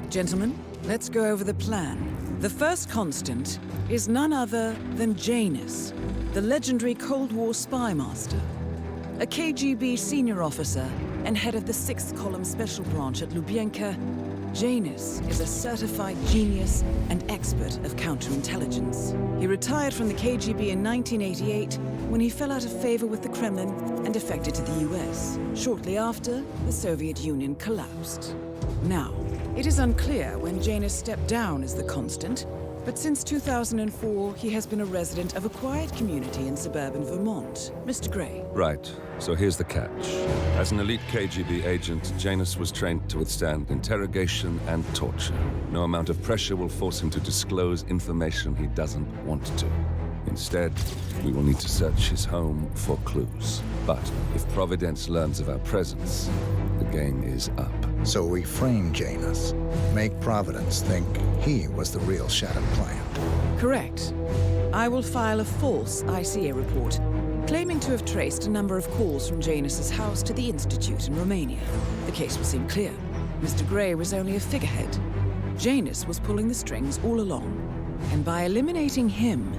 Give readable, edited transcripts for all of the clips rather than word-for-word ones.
Gentlemen, let's go over the plan. The first constant is none other than Janus, the legendary Cold War spy master. A KGB senior officer and head of the 6th Column Special Branch at Lubyanka, Janus is a certified genius and expert of counterintelligence. He retired from the KGB in 1988 when he fell out of favor with the Kremlin and defected to the US. Shortly after, the Soviet Union collapsed. Now, it is unclear when Janus stepped down as the constant, but since 2004, he has been a resident of a quiet community in suburban Vermont. Mr. Gray. Right. So here's the catch. As an elite KGB agent, Janus was trained to withstand interrogation and torture. No amount of pressure will force him to disclose information he doesn't want to. Instead, we will need to search his home for clues. But if Providence learns of our presence, the game is up. So we frame Janus, make Providence think he was the real Shattered client. Correct. I will file a false ICA report, claiming to have traced a number of calls from Janus's house to the Institute in Romania. The case will seem clear. Mr. Gray was only a figurehead. Janus was pulling the strings all along. And by eliminating him,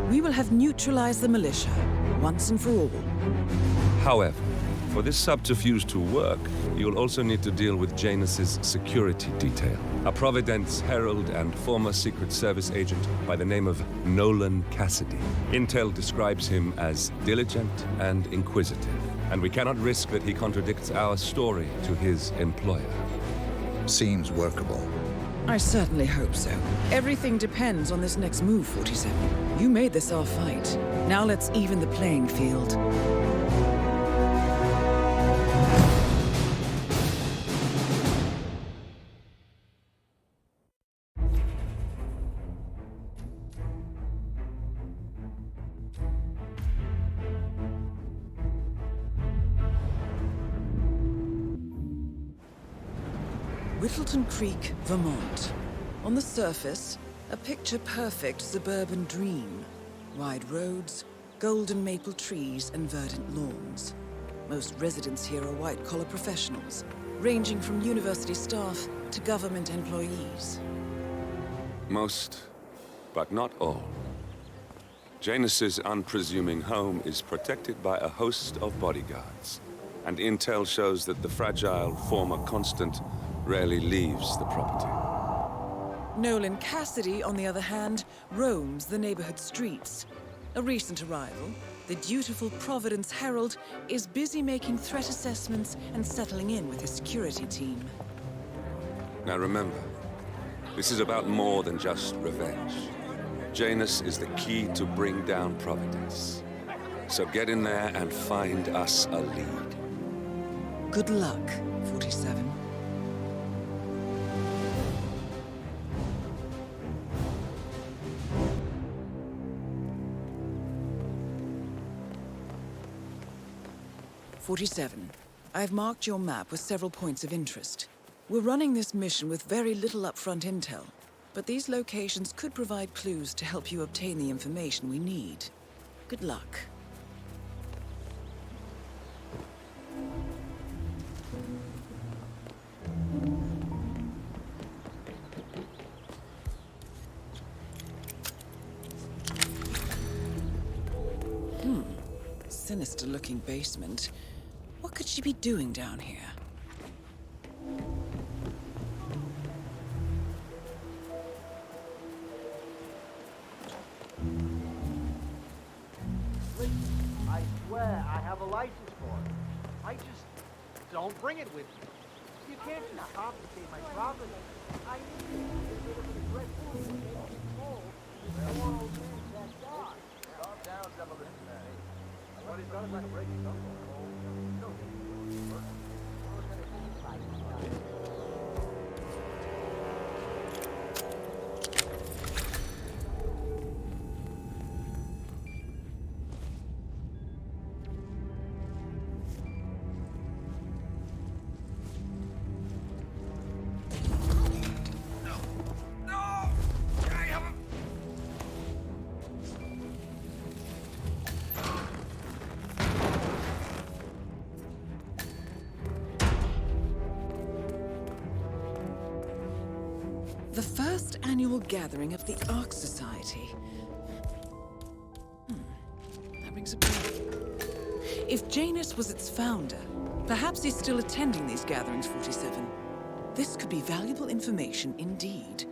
we will have neutralized the militia, once and for all. However, for this subterfuge to work, you'll also need to deal with Janus's security detail. A Providence herald and former Secret Service agent by the name of Nolan Cassidy. Intel describes him as diligent and inquisitive, and we cannot risk that he contradicts our story to his employer. Seems workable. I certainly hope so. Everything depends on this next move, 47. You made this our fight. Now let's even the playing field. Whittleton Creek, Vermont. On the surface, a picture-perfect suburban dream. Wide roads, golden maple trees, and verdant lawns. Most residents here are white-collar professionals, ranging from university staff to government employees. Most, but not all. Janus's unpresuming home is protected by a host of bodyguards, and intel shows that the fragile former constant rarely leaves the property. Nolan Cassidy, on the other hand, roams the neighborhood streets. A recent arrival, the dutiful Providence Herald is busy making threat assessments and settling in with his security team. Now remember, this is about more than just revenge. Janus is the key to bring down Providence. So get in there and find us a lead. Good luck, 47. I've marked your map with several points of interest. We're running this mission with very little upfront intel, but these locations could provide clues to help you obtain the information we need. Good luck. Sinister-looking basement. What could she be doing down here? I swear I have a license for it. I just don't bring it with me. You can't just confiscate my property. I need it. Get rid of the dreadful and make it cold. I don't want old man that dog. Calm down, Demolition Man. What he's done is like breaking something. The first annual gathering of the Ark Society. That rings a bell. If Janus was its founder, perhaps he's still attending these gatherings, 47. This could be valuable information indeed.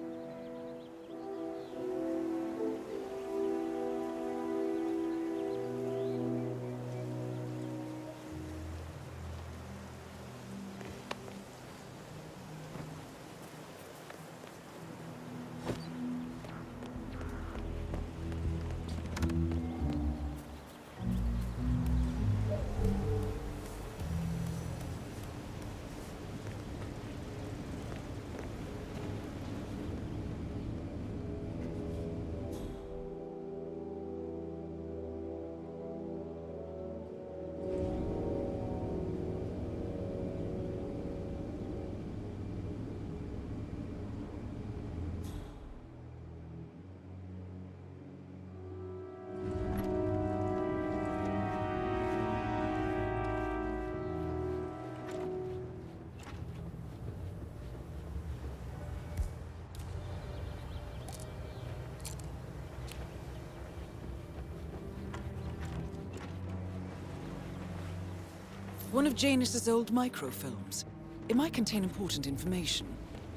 One of Janus's old microfilms. It might contain important information.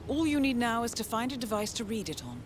All you need now is to find a device to read it on.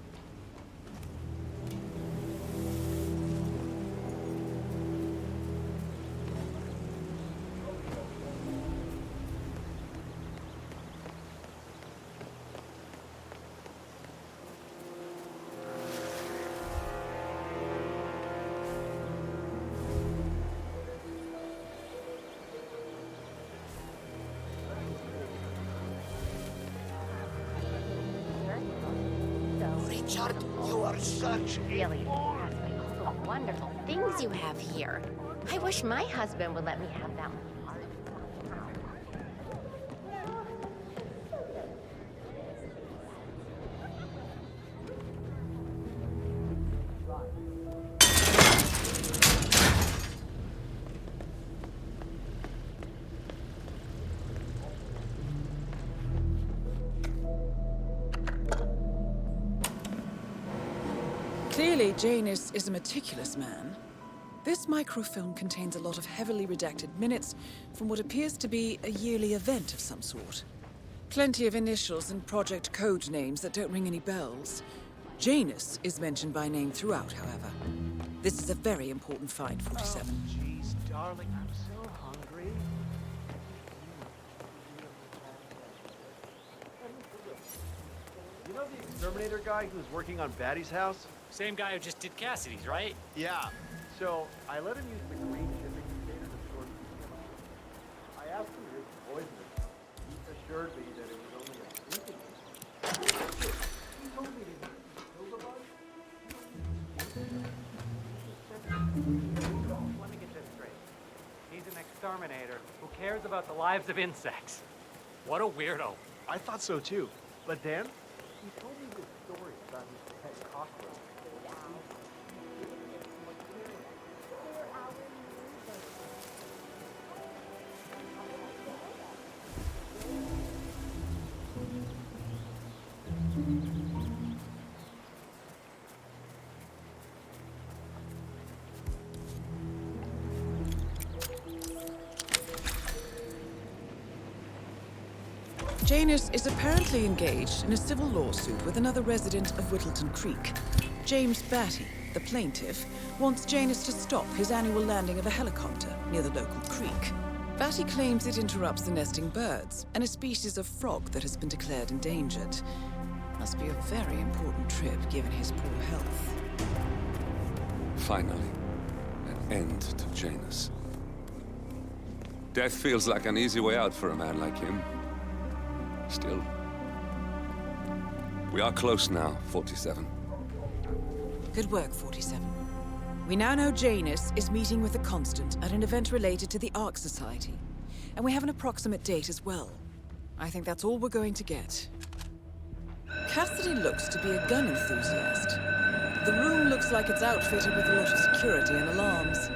Richard, you are such Really fascinating. All the wonderful things you have here. I wish my husband would let me have that one. Clearly, Janus is a meticulous man. This microfilm contains a lot of heavily redacted minutes from what appears to be a yearly event of some sort. Plenty of initials and project code names that don't ring any bells. Janus is mentioned by name throughout, however. This is a very important find, 47. Jeez, darling, I'm so hungry. You know the exterminator guy who's working on Batty's house? Same guy who just did Cassidy's, right? Yeah. So I let him use the green shipping container to store the chemicals. I asked him if it was poisonous. He assured me that it was only a sleeping pill. He told me that he killed a bug. Let me get this straight. He's an exterminator who cares about the lives of insects. What a weirdo. I thought so too. But then, he told me this story about his pet cockroach. Janus is apparently engaged in a civil lawsuit with another resident of Whittleton Creek. James Batty, the plaintiff, wants Janus to stop his annual landing of a helicopter near the local creek. Batty claims it interrupts the nesting birds and a species of frog that has been declared endangered. Must be a very important trip given his poor health. Finally, an end to Janus. Death feels like an easy way out for a man like him. Still, we are close now, 47. Good work, 47. We now know Janus is meeting with the Constant at an event related to the Ark Society. And we have an approximate date as well. I think that's all we're going to get. Cassidy looks to be a gun enthusiast. The room looks like it's outfitted with a lot of security and alarms.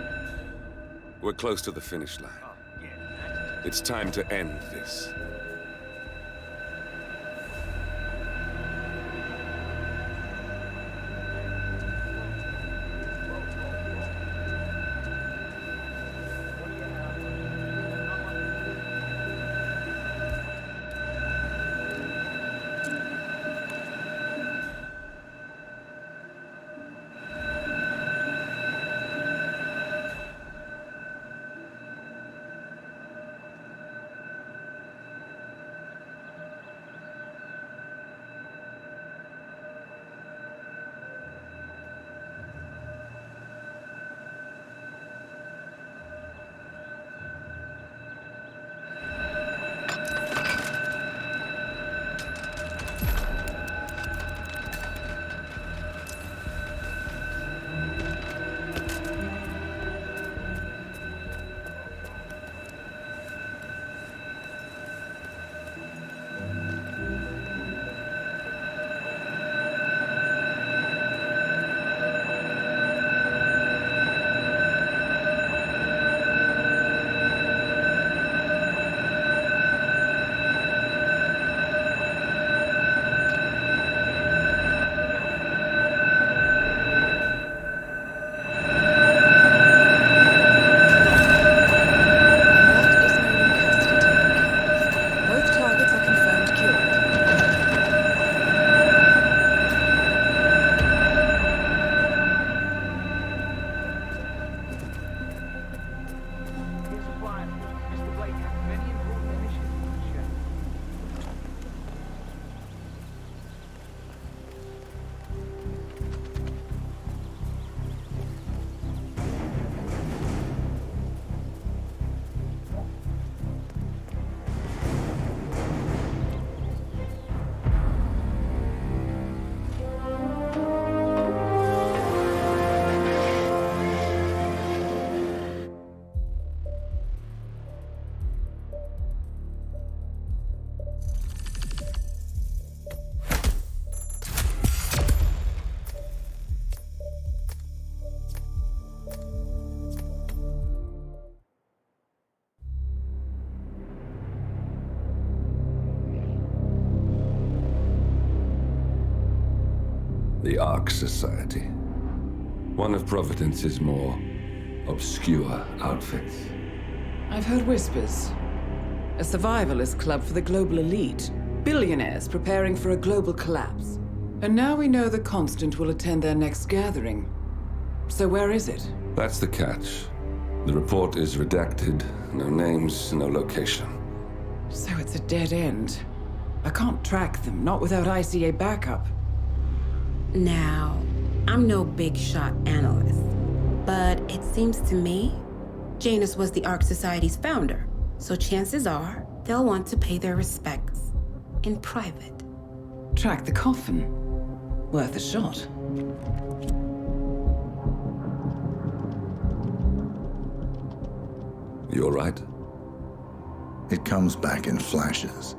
We're close to the finish line. It's time to end this. The Ark Society. One of Providence's more obscure outfits. I've heard whispers. A survivalist club for the global elite. Billionaires preparing for a global collapse. And now we know the Constant will attend their next gathering. So where is it? That's the catch. The report is redacted. No names, no location. So it's a dead end. I can't track them, not without ICA backup. Now, I'm no big shot analyst, but it seems to me Janus was the Ark Society's founder, so chances are they'll want to pay their respects in private. Track the coffin. Worth a shot. You all right? It comes back in flashes.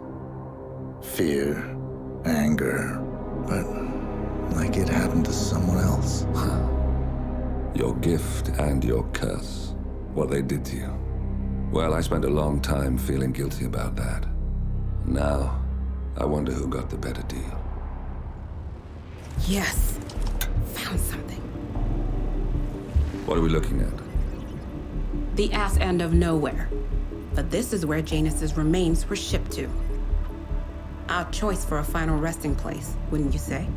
Fear, anger, but like it happened to someone else. Your gift and your curse. What they did to you. Well, I spent a long time feeling guilty about that. Now, I wonder who got the better deal. Yes, found something. What are we looking at? The ass end of nowhere. But this is where Janus's remains were shipped to. Odd choice for a final resting place, wouldn't you say?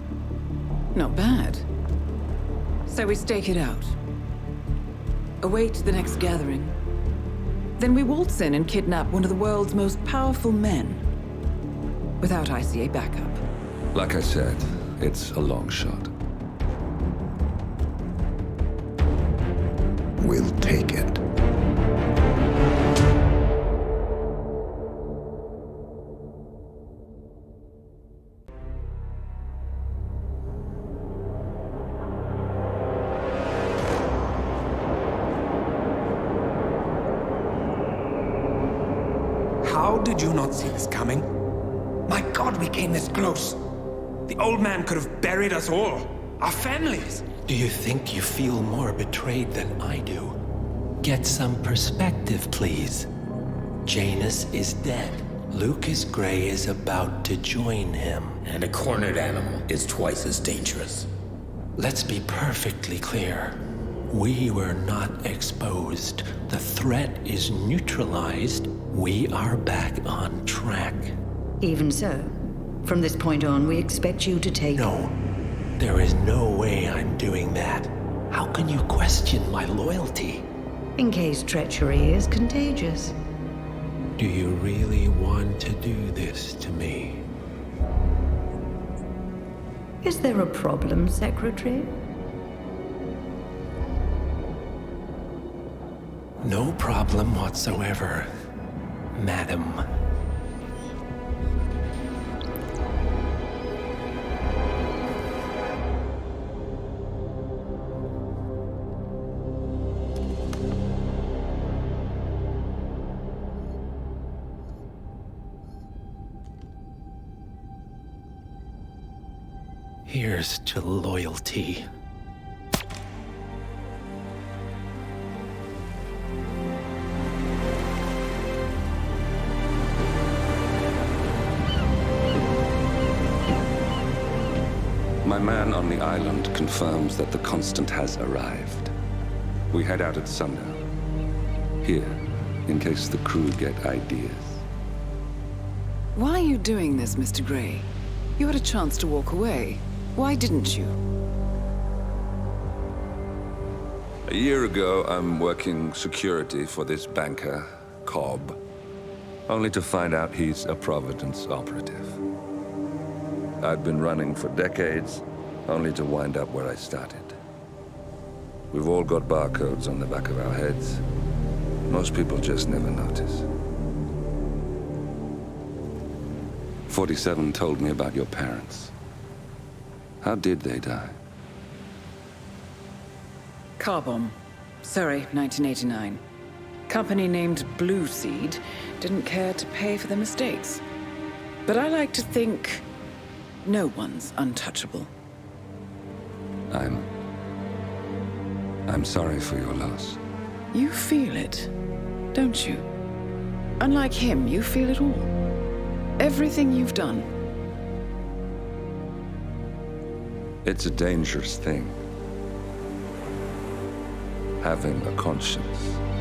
Not bad. So we stake it out. Await the next gathering. Then we waltz in and kidnap one of the world's most powerful men. Without ICA backup. Like I said, it's a long shot. We'll take it. How did you not see this coming? My God, we came this close. The old man could have buried us all. Our families. Do you think you feel more betrayed than I do? Get some perspective, please. Janus is dead. Lucas Gray is about to join him. And a cornered animal is twice as dangerous. Let's be perfectly clear. We were not exposed. The threat is neutralized. We are back on track. Even so, from this point on, we expect you to take... No, there is no way I'm doing that. How can you question my loyalty? In case treachery is contagious. Do you really want to do this to me? Is there a problem, Secretary? No problem whatsoever, Madam. Here's to loyalty. My man on the island confirms that the Constant has arrived. We head out at sundown. Here, in case the crew get ideas. Why are you doing this, Mr. Gray? You had a chance to walk away. Why didn't you? A year ago, I'm working security for this banker, Cobb, only to find out he's a Providence operative. I'd been running for decades, only to wind up where I started. We've all got barcodes on the back of our heads. Most people just never notice. 47 told me about your parents. How did they die? Car bomb. Surrey, 1989. Company named Blue Seed didn't care to pay for the mistakes. But I like to think no one's untouchable. I'm sorry for your loss. You feel it, don't you? Unlike him, you feel it all. Everything you've done. It's a dangerous thing, having a conscience.